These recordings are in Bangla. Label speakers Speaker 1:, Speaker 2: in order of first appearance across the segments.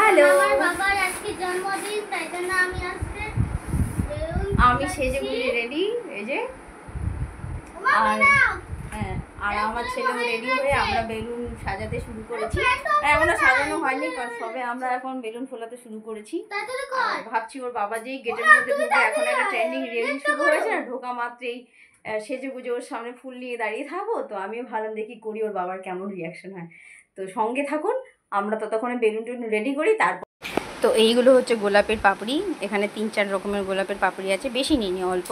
Speaker 1: হ্যালো,
Speaker 2: আমার বাবার আজকে জন্মদিন, তাই জন্য
Speaker 1: আমি সেজে গুজে রেডি, এই যে। আর হ্যাঁ, আর আমার ছেলেও রেডি হয়ে আমরা বেলুন সাজাতে শুরু করেছি। এখনো সাজানো হয়নি, কারণ সবে আমরা এখন বেলুন ফোলাতে শুরু করেছি। ভাবছি ওর বাবা যেই গেটের মধ্যে ঢুকে, এখন একটা ট্রেন্ডিং রিলিং শুরু হয়েছে না, ঢোকা মাত্রেই সেজে গুজে ওর সামনে ফুল নিয়ে দাঁড়িয়ে থাকবো। তো আমিও ভাবলাম দেখি করি ওর বাবার কেমন রিয়াকশন হয়। তো সঙ্গে থাকুন, আমরা ততক্ষণে বেলুন টেলুন রেডি করি। তারপর তো এইগুলো হচ্ছে গোলাপের পাপড়ি। এখানে 3-4 রকমের গোলাপের পাপড়ি আছে, বেশি নিইনি, অল্প।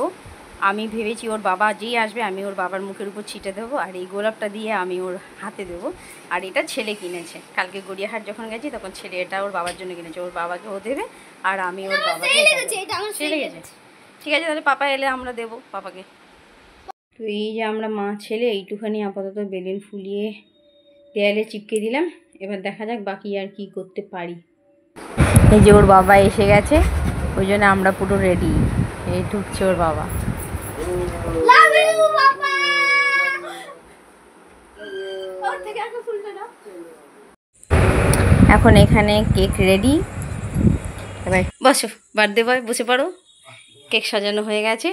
Speaker 1: আমি ভেবেছি ওর বাবা যেই আসবে আমি ওর বাবার মুখের উপর ছিটে দেবো, আর এই গোলাপটা দিয়ে আমি ওর হাতে দেবো। আর এটা ছেলে কিনেছে, কালকে গড়িয়াহাট যখন গেছি তখন ছেলে এটা ওর বাবার জন্য কিনেছে, ওর বাবাকে ও দেবে আর আমি ওর বাবাকে ছেলে গেছে। ঠিক আছে, তাহলে পাপা এলে আমরা দেবো পাপাকে। তো এই যে আমরা মা ছেলে এইটুখানি আপাতত বেলুন ফুলিয়ে দেয়ালে চিপকে দিলাম। এবার দেখা যাক বাকি আর কি করতে পারি। এই যে ওর বাবা এসে গেছে, ওই জন্য আমরা পুরো রেডি। এই ঢুকছে ওর বাবা। এখন এখানে কেক রেডি। এবার বসো, বার্থডে বয় বসে পড়ো। কেক সাজানো হয়ে গেছে।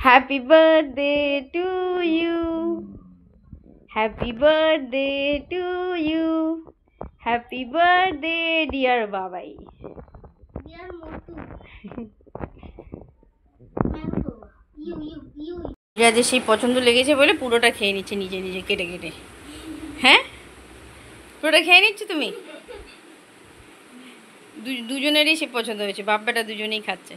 Speaker 1: Happy birthday to you, happy birthday to you, happy birthday dear Babai. যে সেই পছন্দ লেগেছে বলে পুরোটা খেয়ে নিচ্ছে নিজে নিজে কেটে কেটে। হ্যাঁ, পুরোটা খেয়ে নিচ্ছ তুমি? দুজনেরই সে পছন্দ হয়েছে, বাপ বেটা দুজনেই খাচ্ছে।